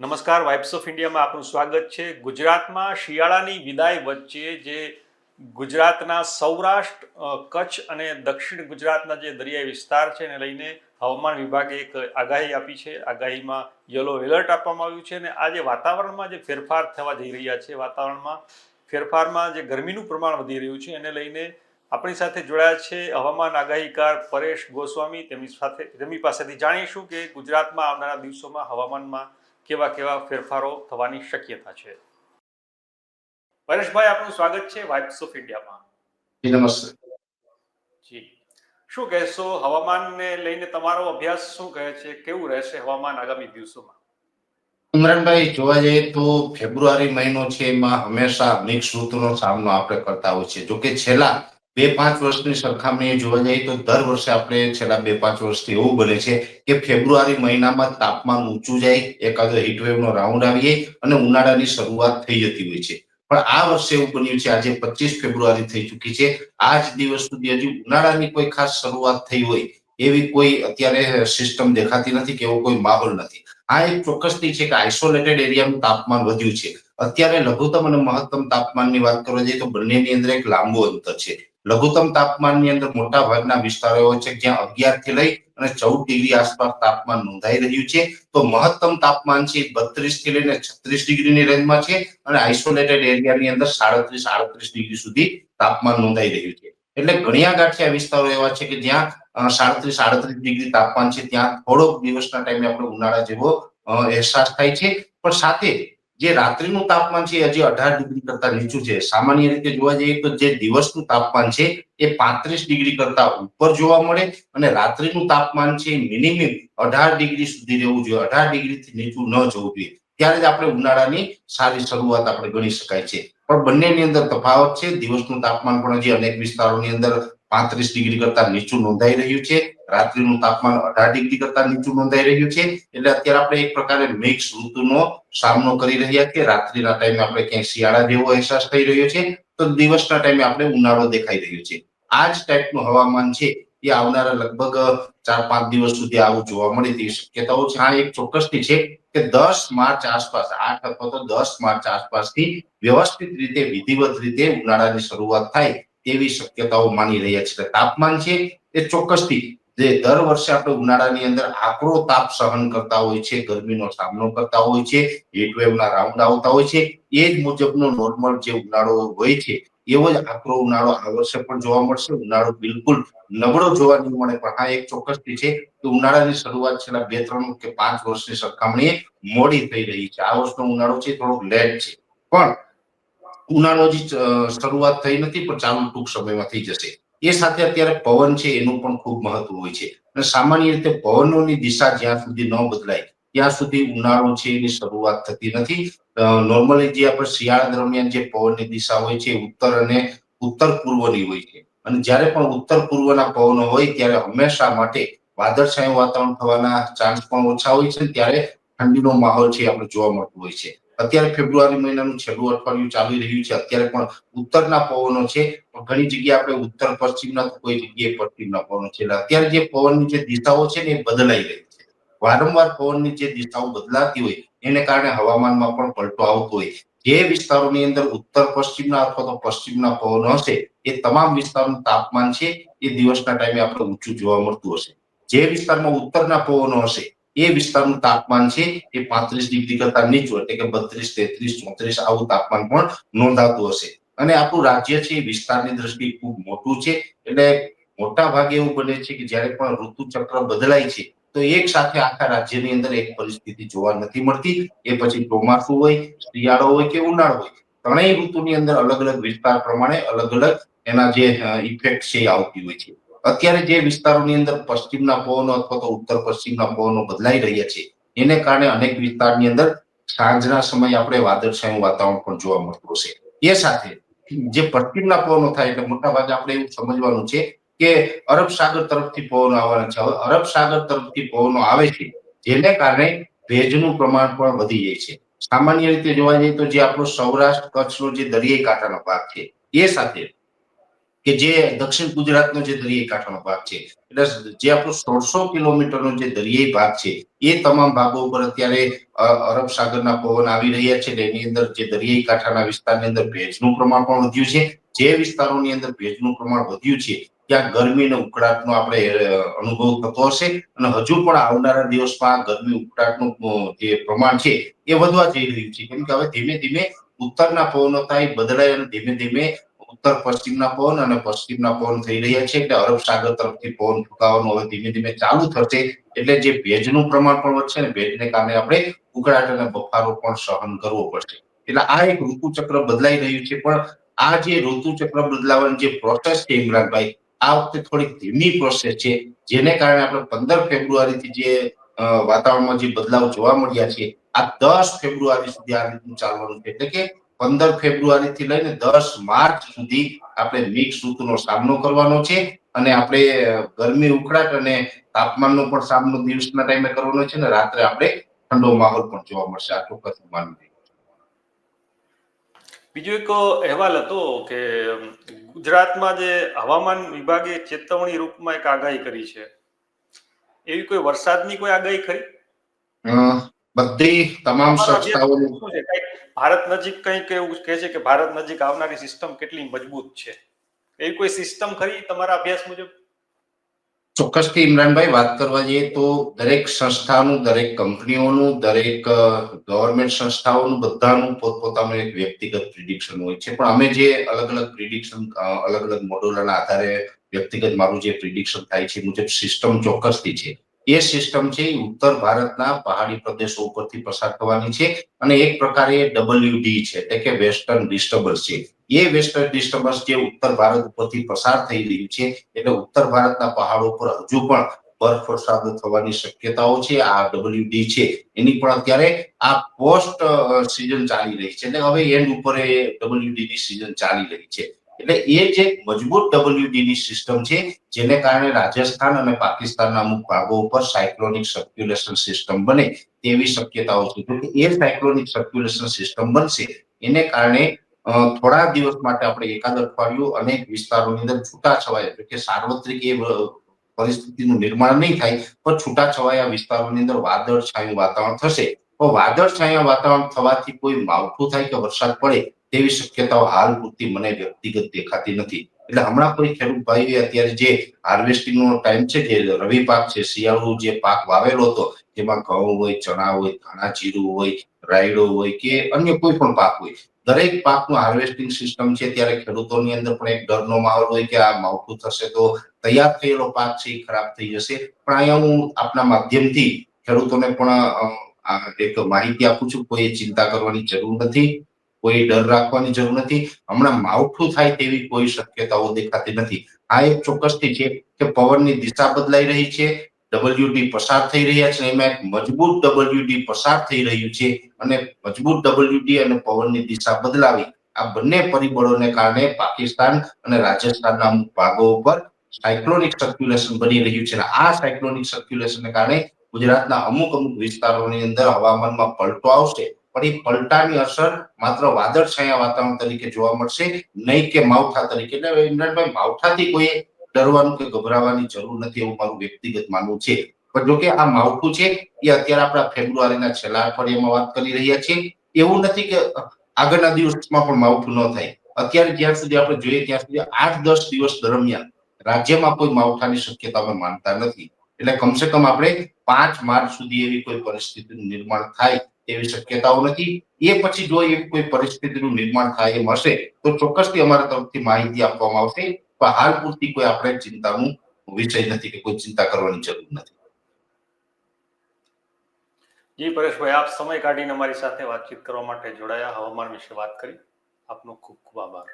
નમસ્કાર, vibes of ઇન્ડિયામાં આપનું સ્વાગત છે. ગુજરાતમાં શિયાળાની વિદાય વચ્ચે જે ગુજરાતના સૌરાષ્ટ્ર, કચ્છ અને દક્ષિણ ગુજરાતના જે દરિયાઈ વિસ્તાર છે એને લઈને હવામાન વિભાગે એક આગાહી આપી છે. આગાહીમાં યલો એલર્ટ આપવામાં આવ્યું છે અને આ જે વાતાવરણમાં જે ફેરફાર થવા જઈ રહ્યા છે, વાતાવરણમાં ફેરફારમાં જે ગરમીનું પ્રમાણ વધી રહ્યું છે એને લઈને આપણી સાથે જોડાયા છે હવામાન આગાહીકાર પરેશ ગોસ્વામી. તેમની પાસેથી જાણીશું કે ગુજરાતમાં આવનારા દિવસોમાં હવામાનમાં કેવા કેવા ફેરફારો થવાની શક્યતા છે. પરેશભાઈ, આપનું સ્વાગત છે વાઇબ્સ ઓફ ઇન્ડિયામાં. નમસ્તે જી, શું કહેશો? હવામાનને લઈને તમારો અભ્યાસ શું કહે છે? કેવું રહેશે હવામાન આગામી દિવસોમાં? ઇમરાનભાઈ, જોવા જઈએ તો ફેબ્રુઆરી મહિનો છે એમાં હંમેશા મિક્સ ઋતુનો સામનો આપણે કરતા હોય છે. જોકે છેલ્લા 2-5 વર્ષની સરખામણીએ જોવા જઈએ તો દર વર્ષે આપણે છેલ્લા 2-5 વર્ષથી એવું બને છે કે ફેબ્રુઆરી મહિનામાં તાપમાન ઊંચું જાય, એકાદો હીટવેવનો રાઉન્ડ આવીએ અને ઉનાળાની શરૂઆત થઈ જતી હોય છે. પણ આ વર્ષે એવું બન્યું છે, આજે 25 ફેબ્રુઆરી થઈ ચૂકી છે, આજ દિવસ સુધી હજી ઉનાળાની કોઈ ખાસ શરૂઆત થઈ હોય એવી કોઈ અત્યારે સિસ્ટમ દેખાતી નથી કે એવો કોઈ માહોલ નથી. આ એક ચોક્કસથી છે કે આઇસોલેટેડ એરિયાનું તાપમાન વધ્યું છે. અત્યારે લઘુત્તમ અને મહત્તમ તાપમાનની વાત કરવા જઈએ તો બંનેની અંદર એક લાંબુ અંતર છે. લઘુત્તમ તાપમાનની અંદર મોટા ભાગના વિસ્તારો એવો છે જ્યાં 11 થી લઈ અને 14 ડિગ્રી આસપાસ તાપમાન નોંધાઈ રહ્યું છે. તો મહત્તમ તાપમાન છે 32 થી લઈને 36 ડિગ્રીની રેન્જમાં છે અને આઇસોલેટેડ એરિયાની અંદર 37-38 ડિગ્રી સુધી તાપમાન નોંધાઈ રહ્યું છે. એટલે ઘણિયા ગાંઠિયા વિસ્તારો એવા છે કે જ્યાં 37-38 ડિગ્રી તાપમાન છે, ત્યાં થોડોક દિવસના ટાઈમે આપણે ઉનાળા જેવો અહેસાસ થાય છે. પણ સાથે જે રાત્રિનું તાપમાન છે હજી 18 ડિગ્રી કરતા નીચું છે. સામાન્ય રીતે જોવા જઈએ તો જે દિવસનું તાપમાન છે એ 35 ડિગ્રી કરતા ઉપર જોવા મળે અને રાત્રિનું તાપમાન છે મિનિમમ 18 ડિગ્રી સુધી રહેવું જોઈએ, 18 ડિગ્રીથી નીચું ન જવું જોઈએ. ત્યારે જ આપણે ઉનાળાની સારી શરૂઆત આપણે ગણી શકાય છે. પણ બંનેની અંદર તફાવત છે. દિવસનું તાપમાન પણ હજી અનેક વિસ્તારોની અંદર 35 ડિગ્રી કરતા નીચું નોંધાઈ રહ્યું છે. રાત્રિનું તાપમાન 18 ડિગ્રી કરતા નીચું નોંધાઈ રહ્યું છે. એટલે અત્યારે આપણે એક પ્રકારે મિક્સ ઋતુનો સામનો કરી રહ્યા છીએ. રાત્રિના ટાઈમે આપણે ક્યાંય શિયાળા જેવો અહેસાસ થઈ રહ્યો છે, તો દિવસના ટાઈમે આપણે ઉનાળો દેખાઈ રહ્યો છે. આ જ ટાઈપનું હવામાન છે એ આવનારા લગભગ 4-5 દિવસ સુધી આવું જોવા મળે તેવી શક્યતાઓ છે. આ એક ચોક્કસથી છે કે 10 માર્ચ આસપાસ, 8 અથવા તો 10 માર્ચ આસપાસથી વ્યવસ્થિત રીતે, વિધિવત રીતે ઉનાળાની શરૂઆત થાય તેવી શક્યતાઓ માની રહ્યા છે. તાપમાન છે એ ચોક્કસથી જે દર વર્ષે આપણે ઉનાળાની અંદર આકરો તાપ સહન કરતા હોય છે, ગરમીનો સામનો કરતા હોય છે, હીટવેવના રાઉન્ડ આવતા હોય છે, એ જ મુજબનો નોર્મલ જે ઉનાળો હોય છે એવો જ આકરો ઉનાળો આ વર્ષે પણ જોવા મળશે. ઉનાળો બિલકુલ નબળો જોવા નહીં મળે. પણ આ એક ચોક્કસથી છે કે ઉનાળાની શરૂઆત છેલ્લા 2-3 કે 5 વર્ષની સરખામણીએ મોડી થઈ રહી છે. આ વર્ષનો ઉનાળો છે થોડોક લેટ છે, પણ ઉનાળો હજી શરૂઆત થઈ નથી, પણ ચાલુ ટૂંક સમયમાં થઈ જશે. એ સાથે અત્યારે પવન છે એનું પણ ખૂબ મહત્વ હોય છે અને સામાન્ય રીતે પવનોની દિશા જ્યાં સુધી ન બદલાય ત્યાં સુધી ઉનાળો છે એની શરૂઆત થતી નથી. નોર્મલી જે આપણે શિયાળા દરમિયાન જે પવનની દિશા હોય છે ઉત્તર અને ઉત્તર પૂર્વની હોય છે અને જ્યારે પણ ઉત્તર પૂર્વના પવનો હોય ત્યારે હંમેશા માટે વાદળછાયું વાતાવરણ થવાના ચાન્સ પણ ઓછા હોય છે. ત્યારે ઠંડીનો માહોલ છે આપણે જોવા મળતો હોય છે. અત્યારે ફેબ્રુઆરી મહિનાનું છેલ્લું અઠવાડિયું ચાલી રહ્યું છે. અત્યારે પણ ઉત્તરના પવનો છે, ઘણી જગ્યાએ આપણે ઉત્તર પશ્ચિમના, તો કોઈ જગ્યાએ પશ્ચિમના પવનો છે. અત્યારે જે પવનની જે દિશાઓ છે ને એ બદલાઈ રહી છે. વારંવાર પવનની જે દિશાઓ બદલાતી હોય એને કારણે હવામાનમાં પણ પલટો આવતો હોય. જે વિસ્તારોની અંદર ઉત્તર પશ્ચિમના અથવા તો પશ્ચિમના પવનો હશે એ તમામ વિસ્તારનું તાપમાન છે એ દિવસના ટાઈમે આપણે ઊંચું જોવા મળતું હશે. જે વિસ્તારમાં ઉત્તરના પવનો હશે એ વિસ્તારનું તાપમાન છે એ 35 ડિગ્રી કરતા નીચું, એટલે કે 32, 33, 34 આવું તાપમાન પણ નોંધાતું હશે. અને આપણું રાજ્ય છે એ વિસ્તારની દ્રષ્ટિએ ખૂબ મોટું છે. એટલે મોટા ભાગે એવું બને છે કે જ્યારે પણ ઋતુ ચક્ર બદલાય છે તો એક સાથે આખા રાજ્યની અંદર એક પરિસ્થિતિ જોવા નથી મળતી. એ પછી ચોમાસું હોય, શિયાળો હોય કે ઉનાળો હોય, ત્રણેય ઋતુની અંદર અલગ અલગ વિસ્તાર પ્રમાણે અલગ અલગ એના જે ઇફેક્ટ છે એ આવતી હોય છે. અત્યારે જે વિસ્તારોની અંદર પશ્ચિમના પવનો અથવા તો ઉત્તર પશ્ચિમના પવનો બદલાઈ રહ્યા છે એને કારણે અનેક વિસ્તારની અંદર સાંજના સમયે આપણે વાદળછાયું વાતાવરણ પણ જોવા મળતું હશે. એ સાથે જે પશ્ચિમના પવનો થાય એટલે મોટાભાગે આપણે એવું સમજવાનું છે કે અરબ સાગર તરફથી પવનો આવવાના છે. હવે અરબ સાગર તરફથી પવનો આવે છે જેને કારણે ભેજનું પ્રમાણ પણ વધી જાય છે. સામાન્ય રીતે જોવા જઈએ તો જે આપણો સૌરાષ્ટ્ર કચ્છનો જે દરિયાઈ કાંઠાનો ભાગ છે એ સાથે કે જે દક્ષિણ ગુજરાતનો જે દરિયાઈ કાંઠાનો ભાગ છે, એટલે જે આપણો 1600 કિલોમીટરનો જે દરિયાઈ ભાગ છે, એ તમામ ભાગો ઉપર અત્યારે અરબ સાગરના પવન આવી રહ્યા છે. એની અંદર જે દરિયાઈ કાંઠાના વિસ્તારની અંદર ભેજનું પ્રમાણ પણ વધ્યું છે. જે વિસ્તારોની અંદર ભેજનું પ્રમાણ વધ્યું છે ત્યાં ગરમી અને ઉકળાટનો આપણે અનુભવ થતો હશે, અને હજુ પણ આવનારા દિવસમાં ગરમી ઉકળાટનું જે પ્રમાણ છે એ વધવા જઈ રહ્યું છે. કેમ કે હવે ધીમે ધીમે ઉત્તરના પવનો થાય બદલાય અને ધીમે ધીમે ઉત્તર પશ્ચિમના પવન અને પશ્ચિમના પવન થઈ રહ્યા છે. એટલે અરબ સાગર તરફથી પવન ફૂંકાવાનું હવે ધીમે ધીમે ચાલુ થશે. એટલે જે ભેજનું પ્રમાણ પણ વધશે ને ભેજને કારણે આપણે ઉકળાટ અને બફારો પણ સહન કરવો પડશે. એટલે આ એક ઋતુચક્ર બદલાઈ રહ્યું છે. પણ આ જે ઋતુચક્ર બદલાવાની જે પ્રોસેસ છે ઇમરાનભાઈ, આ વખતે થોડીક ધીમી પ્રોસેસ છે. જેને કારણે આપણે 15 ફેબ્રુઆરીથી જે વાતાવરણમાં જે બદલાવ જોવા મળ્યા છે, આ 10 ફેબ્રુઆરી સુધી આ રીતનું ચાલવાનું છે. એટલે કે 15 ફેબ્રુઆરીથી લઈને 10 માર્ચ સુધી આપણે મિક્સ ઋતુનો સામનો કરવાનો છે. અને આપણે ગરમી ઉકળાટ અને તાપમાનનો પણ સામનો દિવસના ટાઈમે કરવાનો છે, ને રાત્રે આપણે ઠંડો માહોલ પણ જોવા મળશે. આ ચોક્કસ માનવું. બીજો એક અહેવાલ હતો કે ગુજરાતમાં જે હવામાન વિભાગે ચેતવણી રૂપમાં એક આગાહી કરી છે, એવી કોઈ વરસાદની કોઈ આગાહી ખરી? બધી તમામ તમારો અભ્યાસ સંસ્થાઓની શું છે? કંઈક ભારત નજીક કંઈક એવું કહે છે કે ભારત નજીક આવનારી સિસ્ટમ કેટલી મજબૂત છે, એવી કોઈ સિસ્ટમ ખરી તમારા અભ્યાસ મુજબ? ચોક્કસથી ઇમરાનભાઈ વાત કરવા જઈએ તો દરેક સંસ્થાનું, દરેક કંપનીઓનું, દરેક ગવર્મેન્ટ સંસ્થાઓનું બધાનું પોતપોતાનું એક વ્યક્તિગત પ્રિડિક્શન હોય છે. પણ અમે જે અલગ અલગ પ્રિડિક્શન અલગ અલગ મોડેલોના આધારે વ્યક્તિગત મારું જે પ્રિડિક્શન થાય છે મુજબ સિસ્ટમ ચોક્કસથી છે. એ સિસ્ટમ છે એ ઉત્તર ભારતના પહાડી પ્રદેશો ઉપરથી પસાર થવાની છે. અને એક પ્રકારે WD છે, એટલે કે વેસ્ટર્ન ડિસ્ટર્બન્સ છે. એ વેસ્ટર્ન ડિસ્ટર્બન્સ જે ઉત્તર ભારત ઉપરથી પસાર થઈ રહ્યું છે, એટલે ઉત્તર ભારતના પહાડો પર હજુ પણ બરફવર્ષા થવાની શક્યતાઓ છે. આ WD છે એની પણ અત્યારે આ પોસ્ટ સિઝન ચાલી રહી છે, એટલે હવે એન્ડ ઉપર એ WD ની સિઝન ચાલી રહી છે. એટલે એ જે મજબૂત WD ની સિસ્ટમ છે, જેને કારણે રાજસ્થાન અને પાકિસ્તાનના અમુક ભાગો ઉપર સાયક્લોનિક સર્ક્યુલેશન સિસ્ટમ બને તેવી શક્યતાઓ છે. એ સાયક્લોનિક સર્ક્યુલેશન સિસ્ટમ બનશે, એને કારણે થોડા દિવસ માટે આપણે એકાદ અઠવાડિયું અનેક વિસ્તારોની અંદર છૂટાછવાયા, એટલે કે સાર્વત્રિક એ પરિસ્થિતિનું નિર્માણ નહીં થાય, પણ છૂટાછવાયા વિસ્તારોની અંદર વાદળછાયું વાતાવરણ થશે. તો વાદળછાયા વાતાવરણ થવાથી કોઈ માવઠું થાય કે વરસાદ પડે તેવી શક્યતાઓ હાલ પૂરતી મને વ્યક્તિગત દેખાતી નથી. એટલે હમણાં કોઈ ખેડૂત ભાઈએ અત્યારે જે હાર્વેસ્ટિંગનો ટાઈમ છે, જે રવિ પાક છે, શિયાળુ જે પાક વાવેલો હતો, જેમાં ઘઉં હોય, ચણા હોય, ધાણા જીરું હોય, રાયડો હોય કે અન્ય કોઈ પણ પાક હોય, દરેક પાકનું હાર્વેસ્ટિંગ સિસ્ટમ છે. ત્યારે ખેડૂતોની અંદર પણ એક ડરનો માહોલ હોય કે આ માવઠું થશે તો તૈયાર થયેલો પાક છે એ ખરાબ થઈ જશે. પણ અહીંયા હું આપના માધ્યમથી ખેડૂતોને પણ એક માહિતી આપું છું, કોઈ ચિંતા કરવાની જરૂર નથી, કોઈ ડર રાખવાની જરૂર નથી. હમણાં માવઠું થાય તેવી કોઈ શક્યતાઓ દેખાતી નથી. આ એક ચોક્કસથી છે કે પવનની દિશા બદલાઈ રહી છે, WD પસાર થઈ રહ્યા છે, એમાં એક મજબૂત WD પસાર થઈ રહ્યું છે. અને મજબૂત WD અને પવનની દિશા બદલાવી, આ બંને પરિબળોને કારણે પાકિસ્તાન અને રાજસ્થાનના અમુક ભાગો ઉપર સાયક્લોનિક સર્ક્યુલેશન બની રહ્યું છે. આ સાયક્લોનિક સર્ક્યુલેશનને કારણે ગુજરાતના અમુક અમુક વિસ્તારોની અંદર હવામાનમાં પલટો આવશે. પણ એ પલટાની અસર માત્ર વાદળછાયા વાતાવરણ તરીકે જોવા મળશે, નહીં કે માવઠા તરીકે. એટલે ઇમરાનભાઈ, માવઠાથી કોઈ ડરવાનું કે ગભરાવાની જરૂર નથી એવું મારું વ્યક્તિગત માનવું છે. પણ જો કે આ માવઠું છે એ અત્યારે આપણા ફેબ્રુઆરીના છેલ્લા અઠવાડિયામાં વાત કરી રહ્યા છીએ. એવું નથી કે આગળના દિવસમાં પણ માવઠું ન થાય. અત્યારે જ્યાં સુધી આપણે જોઈએ ત્યાં સુધી 8-10 દિવસ દરમિયાન રાજ્યમાં કોઈ માવઠાની શક્યતા અમે માનતા નથી. એટલે કમસે કમ આપણે 5 માર્ચ સુધી એવી કોઈ પરિસ્થિતિનું નિર્માણ થાય તેવી શક્યતાઓ નથી. એ પછી જો એવી કોઈ પરિસ્થિતિનું નિર્માણ થાય એમ હશે તો ચોક્કસથી અમારા તરફથી માહિતી આપવામાં આવશે. પણ હાલ પૂરતી કોઈ આપણે ચિંતાનું વિષય નથી કે કોઈ ચિંતા કરવાની જરૂર નથી. જી પરેશભાઈ, આપ સમય કાઢીને અમારી સાથે વાતચીત કરવા માટે જોડાયા, હવામાન વિશે વાત કરી, આપનો ખૂબ ખૂબ આભાર.